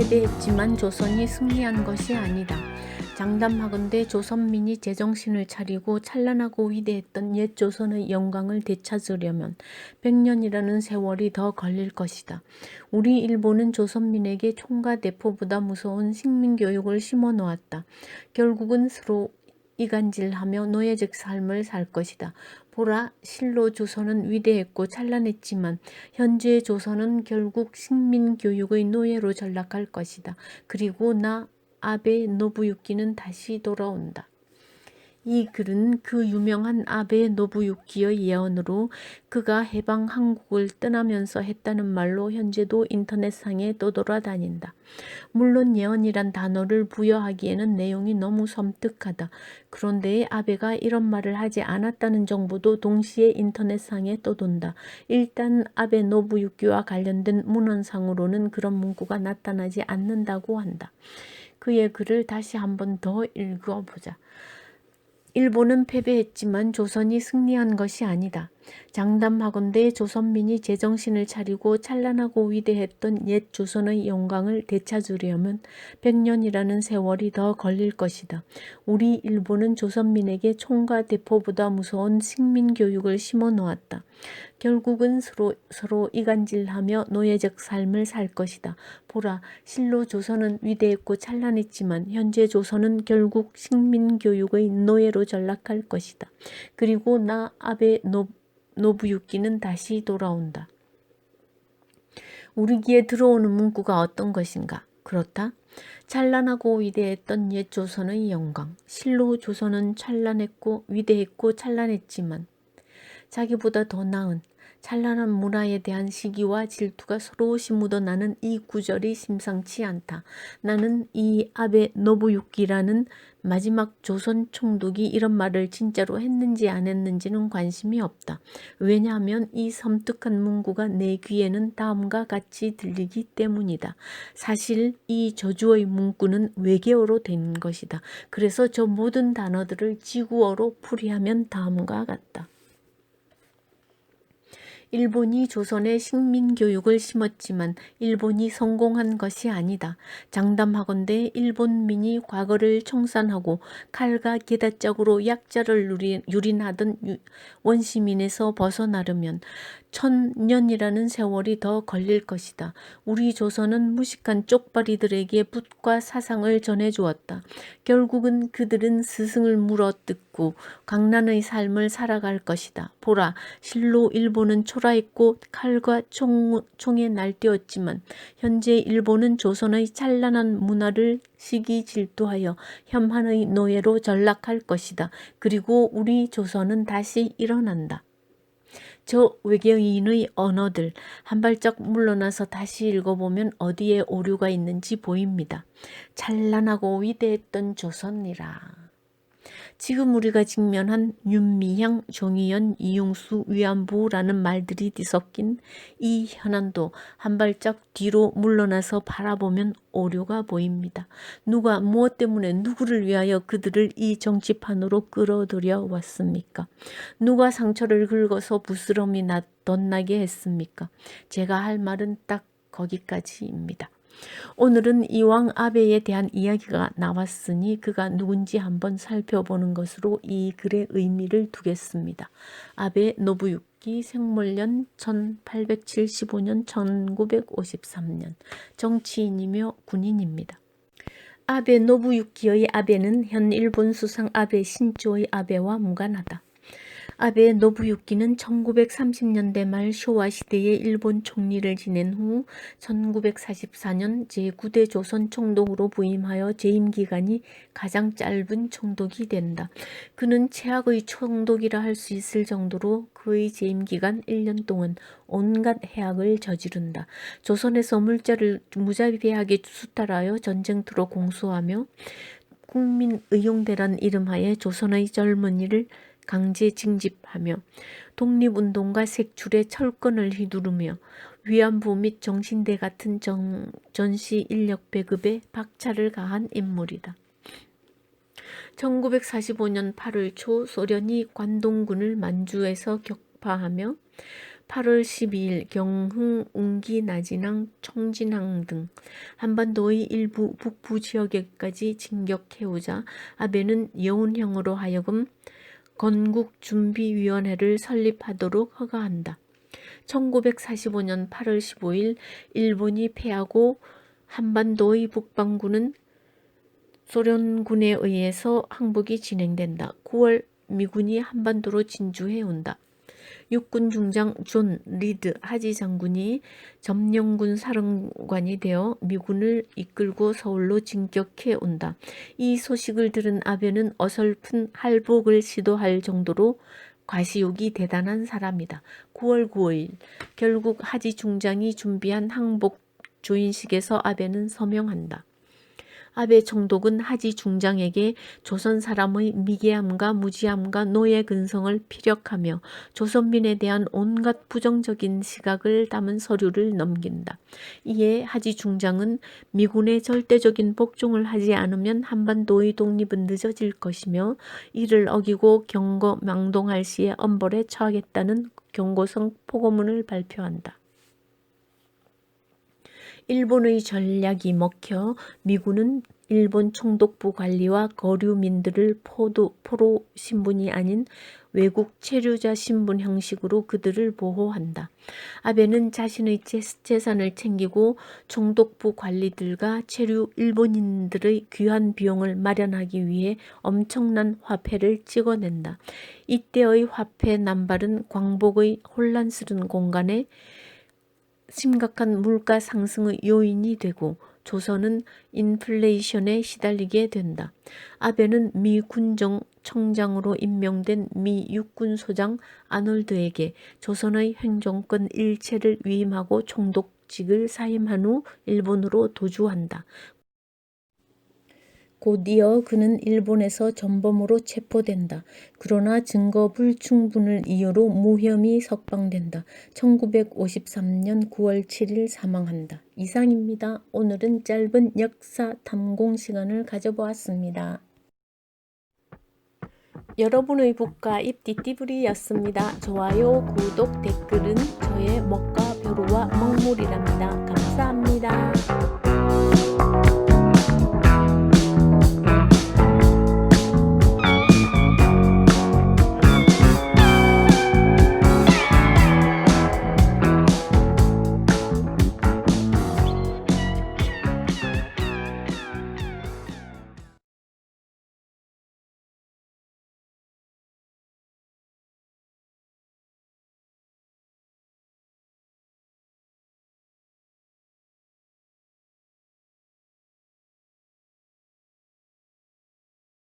패배했지만 조선이 승리한 것이 아니다. 장담하건대 조선민이 제정신을 차리고 찬란하고 위대했던 옛 조선의 영광을 되찾으려면 100년이라는 세월이 더 걸릴 것이다. 우리 일본은 조선민에게 총과 대포보다 무서운 식민교육을 심어놓았다. 결국은 서로 이간질하며 노예적 삶을 살 것이다. 보라, 실로 조선은 위대했고 찬란했지만 현재의 조선은 결국 식민교육의 노예로 전락할 것이다. 그리고 나 아베 노부유키는 다시 돌아온다. 이 글은 그 유명한 아베 노부유키의 예언으로 그가 해방 한국을 떠나면서 했다는 말로 현재도 인터넷상에 떠돌아다닌다. 물론 예언이란 단어를 부여하기에는 내용이 너무 섬뜩하다. 그런데 아베가 이런 말을 하지 않았다는 정보도 동시에 인터넷상에 떠돈다. 일단 아베 노부유키와 관련된 문헌상으로는 그런 문구가 나타나지 않는다고 한다. 그의 글을 다시 한번 더 읽어보자. 일본은 패배했지만 조선이 승리한 것이 아니다. 장담하건대 조선민이 제정신을 차리고 찬란하고 위대했던 옛 조선의 영광을 되찾으려면 100년이라는 세월이 더 걸릴 것이다. 우리 일본은 조선민에게 총과 대포보다 무서운 식민교육을 심어놓았다. 결국은 서로 이간질하며 노예적 삶을 살 것이다. 보라, 실로 조선은 위대했고 찬란했지만 현재 조선은 결국 식민교육의 노예로 전락할 것이다. 그리고 나 아베 노부유키는 다시 돌아온다. 우리 귀에 들어오는 문구가 어떤 것인가? 그렇다. 찬란하고 위대했던 옛 조선의 영광. 실로 조선은 찬란했고 위대했고 찬란했지만 자기보다 더 나은 찬란한 문화에 대한 시기와 질투가 서로시 묻어나는 이 구절이 심상치 않다. 나는 이 아베 노부유키라는 마지막 조선 총독이 이런 말을 진짜로 했는지 안 했는지는 관심이 없다. 왜냐하면 이 섬뜩한 문구가 내 귀에는 다음과 같이 들리기 때문이다. 사실 이 저주의 문구는 외계어로 된 것이다. 그래서 저 모든 단어들을 지구어로 풀이하면 다음과 같다. 일본이 조선에 식민교육을 심었지만 일본이 성공한 것이 아니다. 장담하건대 일본민이 과거를 청산하고 칼과 계다짝으로 약자를 유린하던 원시민에서 벗어나려면 1000년이라는 세월이 더 걸릴 것이다. 우리 조선은 무식한 쪽발이들에게 붓과 사상을 전해주었다. 결국은 그들은 스승을 물어뜯고 강난의 삶을 살아갈 것이다. 보라, 실로 일본은 초라했고 칼과 총에 날뛰었지만 현재 일본은 조선의 찬란한 문화를 시기 질투하여 혐한의 노예로 전락할 것이다. 그리고 우리 조선은 다시 일어난다. 저 외계인의 언어들 한 발짝 물러나서 다시 읽어보면 어디에 오류가 있는지 보입니다. 찬란하고 위대했던 조선이라. 지금 우리가 직면한 윤미향, 정의연, 이용수, 위안부라는 말들이 뒤섞인 이 현안도 한 발짝 뒤로 물러나서 바라보면 오류가 보입니다. 누가 무엇 때문에 누구를 위하여 그들을 이 정치판으로 끌어들여 왔습니까? 누가 상처를 긁어서 부스럼이 덧나게 했습니까? 제가 할 말은 딱 거기까지입니다. 오늘은 이왕 아베에 대한 이야기가 나왔으니 그가 누군지 한번 살펴보는 것으로 이 글의 의미를 두겠습니다. 아베 노부유키 생물년 1875년 1953년 정치인이며 군인입니다. 아베 노부유키의 아베는 현 일본 수상 아베 신조의 아베와 무관하다. 아베 노부유키는 1930년대 말 쇼와 시대의 일본 총리를 지낸 후 1944년 제9대 조선 총독으로 부임하여 재임 기간이 가장 짧은 총독이 된다. 그는 최악의 총독이라 할 수 있을 정도로 그의 재임 기간 1년 동안 온갖 해악을 저지른다. 조선에서 물자를 무자비하게 수탈하여 전쟁터로 공수하며 국민의용대란 이름하에 조선의 젊은이를 강제 징집하며 독립운동과 색출에 철권을 휘두르며 위안부 및 정신대 같은 전시 인력 배급에 박차를 가한 인물이다. 1945년 8월 초 소련이 관동군을 만주에서 격파하며 8월 12일 경흥, 운기, 나진항, 청진항 등 한반도의 일부 북부 지역에까지 진격해오자 아베는 여운형으로 하여금 건국준비위원회를 설립하도록 허가한다. 1945년 8월 15일 일본이 패하고 한반도의 북반구는 소련군에 의해서 항복이 진행된다. 9월 미군이 한반도로 진주해온다. 육군 중장 존 리드 하지 장군이 점령군 사령관이 되어 미군을 이끌고 서울로 진격해 온다. 이 소식을 들은 아베는 어설픈 할복을 시도할 정도로 과시욕이 대단한 사람이다. 9월 9일 결국 하지 중장이 준비한 항복 조인식에서 아베는 서명한다. 아베 총독은 하지 중장에게 조선 사람의 미개함과 무지함과 노예 근성을 피력하며 조선민에 대한 온갖 부정적인 시각을 담은 서류를 넘긴다. 이에 하지 중장은 미군의 절대적인 복종을 하지 않으면 한반도의 독립은 늦어질 것이며 이를 어기고 경거 망동할 시에 엄벌에 처하겠다는 경고성 포고문을 발표한다. 일본의 전략이 먹혀 미군은 일본 총독부 관리와 거류민들을 포로 신분이 아닌 외국 체류자 신분 형식으로 그들을 보호한다. 아베는 자신의 재산을 챙기고 총독부 관리들과 체류 일본인들의 귀한 비용을 마련하기 위해 엄청난 화폐를 찍어낸다. 이때의 화폐 남발은 광복의 혼란스러운 공간에 심각한 물가 상승의 요인이 되고 조선은 인플레이션에 시달리게 된다. 아베는 미 군정청장으로 임명된 미 육군소장 아놀드에게 조선의 행정권 일체를 위임하고 총독직을 사임한 후 일본으로 도주한다. 곧이어 그는 일본에서 전범으로 체포된다. 그러나 증거 불충분을 이유로 무혐의 석방된다. 1953년 9월 7일 사망한다. 이상입니다. 오늘은 짧은 역사 탐공 시간을 가져보았습니다. 여러분의 북과 입 띠띠부리였습니다. 좋아요, 구독, 댓글은 저의 먹과 벼루와 먹물이랍니다. 감사합니다.